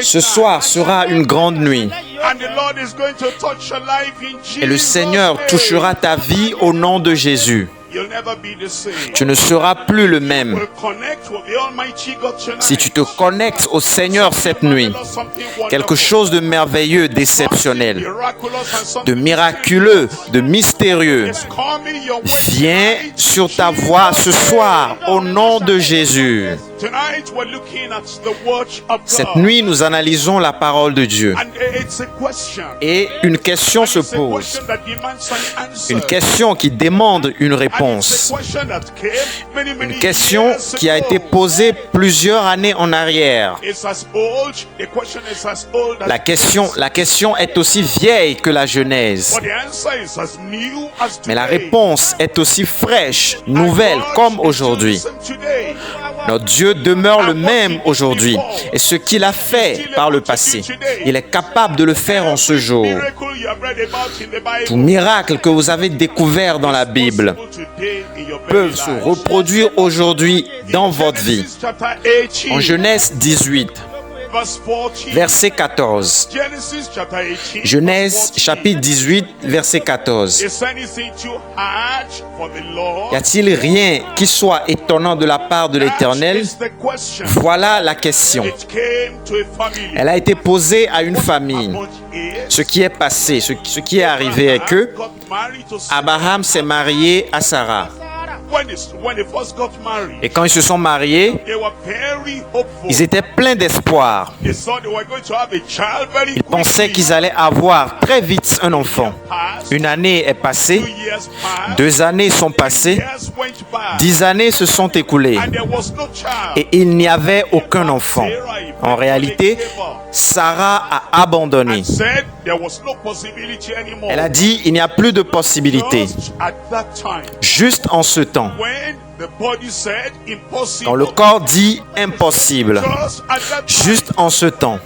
Ce soir sera une grande nuit. Et le Seigneur touchera ta vie au nom de Jésus. Tu ne seras plus le même. Si tu te connectes au Seigneur cette nuit, quelque chose de merveilleux, d'exceptionnel, de miraculeux, de mystérieux vient sur ta voie ce soir au nom de Jésus. Cette nuit, nous analysons la parole de Dieu. Et une question se pose. Une question qui demande une réponse. Une question qui a été posée plusieurs années en arrière. La question est aussi vieille que la Genèse. Mais la réponse est aussi fraîche, nouvelle, comme aujourd'hui. Notre Dieu demeure le même aujourd'hui. Et ce qu'il a fait par le passé, il est capable de le faire en ce jour. Tout miracle que vous avez découvert dans la Bible peuvent se reproduire aujourd'hui dans votre vie. En Genèse 18, verset 14. Genèse chapitre 18, verset 14. Y a-t-il rien qui soit étonnant de la part de l'Éternel? Voilà la question. Elle a été posée à une famille. Ce qui est passé, ce qui est arrivé est que Abraham s'est marié à Sarah. Et quand ils se sont mariés, ils étaient pleins d'espoir. Ils pensaient qu'ils allaient avoir très vite un enfant. Une année est passée, 2 années sont passées, 10 années se sont écoulées. Et il n'y avait aucun enfant. En réalité, Sarah a abandonné. Elle a dit, il n'y a plus de possibilité. Juste en ce temps, quand le corps dit impossible, juste en ce temps,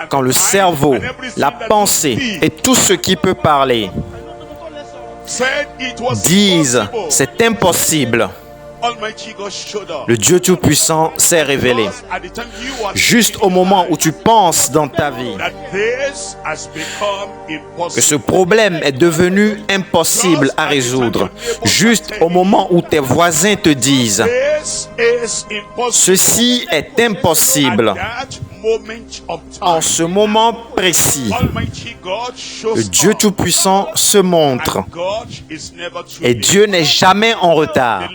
quand le cerveau, la pensée et tout ce qui peut parler disent c'est impossible, le Dieu Tout-Puissant s'est révélé. Juste au moment où tu penses dans ta vie que ce problème est devenu impossible à résoudre, juste au moment où tes voisins te disent ceci est impossible, en ce moment précis, le Dieu Tout-Puissant se montre. Et Dieu n'est jamais en retard.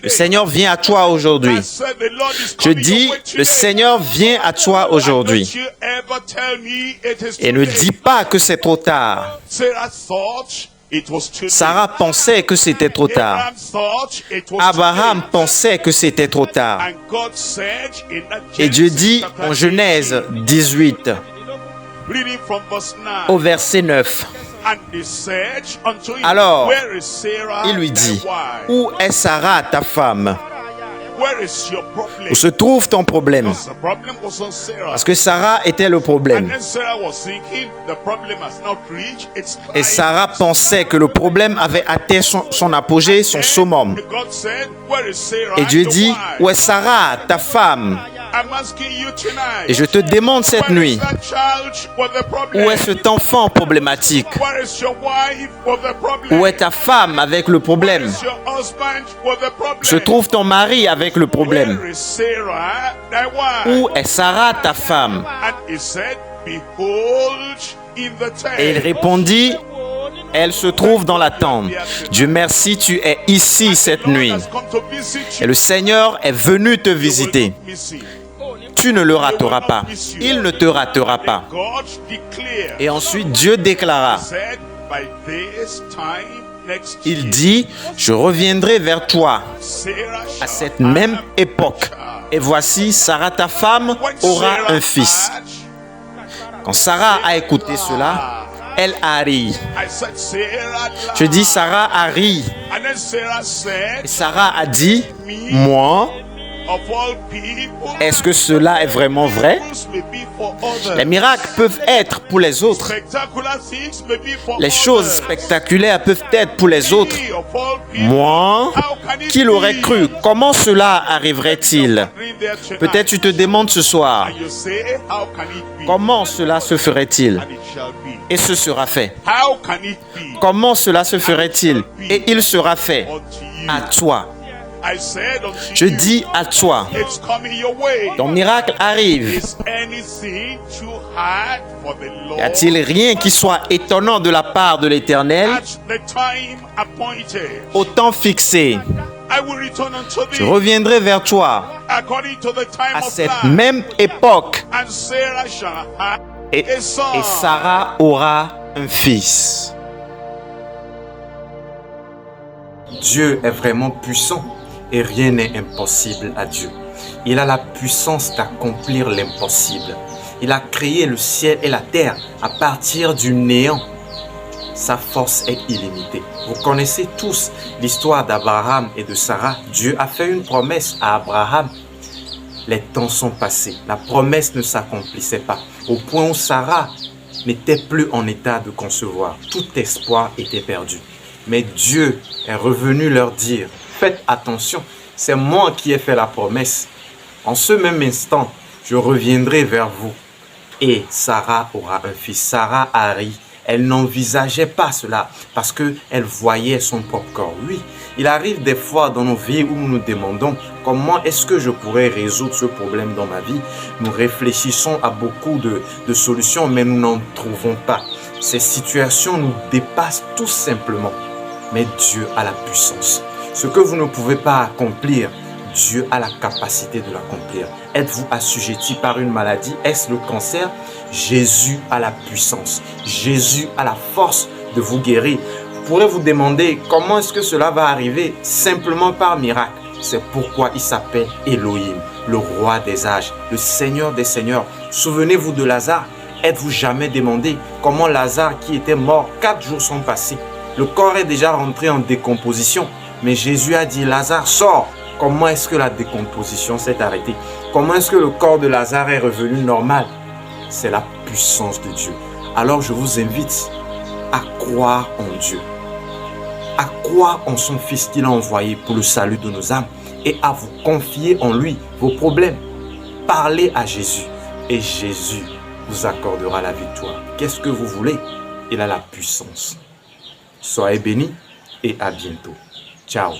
Le Seigneur vient à toi aujourd'hui. Je dis, le Seigneur vient à toi aujourd'hui. Et ne dis pas que c'est trop tard. Sarah pensait que c'était trop tard. Abraham pensait que c'était trop tard. Et Dieu dit en Genèse 18, au verset 9, alors, il lui dit, où est Sarah, ta femme? Où se trouve ton problème? Parce que Sarah était le problème. Et Sarah pensait que le problème avait atteint son apogée, son summum. Et Dieu dit, où est Sarah, ta femme? Et je te demande cette nuit, où est cet enfant problématique? Où est ta femme avec le problème? Se trouve ton mari avec le problème? Où est Sarah, ta femme? Et il répondit, elle se trouve dans la tente. Dieu merci, tu es ici cette nuit. Et le Seigneur est venu te visiter. Tu ne le rateras pas. Il ne te ratera pas. Et ensuite, Dieu déclara, il dit, je reviendrai vers toi à cette même époque. Et voici, Sarah, ta femme, aura un fils. Quand Sarah a écouté cela, elle a ri. Je dis, Sarah a ri. Et Sarah a dit, moi, Est-ce que cela est vraiment vrai? Les miracles peuvent être pour les autres. Les choses spectaculaires peuvent être pour les autres. Moi, qui l'aurait cru? Comment cela arriverait-il? Peut-être tu te demandes ce soir, comment cela se ferait-il? Et ce sera fait. Comment cela se ferait-il? Et il sera fait à toi. Je dis à toi, ton miracle arrive. Y a-t-il rien qui soit étonnant de la part de l'Éternel? Au temps fixé, je reviendrai vers toi à cette même époque et Sarah aura un fils. Dieu est vraiment puissant et rien n'est impossible à Dieu. Il a la puissance d'accomplir l'impossible. Il a créé le ciel et la terre à partir du néant. Sa force est illimitée. Vous connaissez tous l'histoire d'Abraham et de Sarah. Dieu a fait une promesse à Abraham. Les temps sont passés. La promesse ne s'accomplissait pas. Au point où Sarah n'était plus en état de concevoir. Tout espoir était perdu. Mais Dieu est revenu leur dire, faites attention, c'est moi qui ai fait la promesse. En ce même instant, je reviendrai vers vous. Et Sarah aura un fils. Sarah a ri. Elle n'envisageait pas cela parce qu'elle voyait son propre corps. Oui, il arrive des fois dans nos vies où nous nous demandons comment est-ce que je pourrais résoudre ce problème dans ma vie. Nous réfléchissons à beaucoup de solutions, mais nous n'en trouvons pas. Ces situations nous dépassent tout simplement. Mais Dieu a la puissance. Ce que vous ne pouvez pas accomplir, Dieu a la capacité de l'accomplir. Êtes-vous assujetti par une maladie? Est-ce le cancer? Jésus a la puissance. Jésus a la force de vous guérir. Vous pourrez vous demander comment est-ce que cela va arriver? Simplement par miracle. C'est pourquoi il s'appelle Elohim, le roi des âges, le Seigneur des seigneurs. Souvenez-vous de Lazare. Êtes-vous jamais demandé comment Lazare qui était mort 4 jours sont passés? Le corps est déjà rentré en décomposition. Mais Jésus a dit, Lazare, sors. Comment est-ce que la décomposition s'est arrêtée? Comment est-ce que le corps de Lazare est revenu normal? C'est la puissance de Dieu. Alors je vous invite à croire en Dieu, à croire en son Fils qu'il a envoyé pour le salut de nos âmes et à vous confier en lui vos problèmes. Parlez à Jésus et Jésus vous accordera la victoire. Qu'est-ce que vous voulez? Il a la puissance. Soyez bénis et à bientôt. Ciao.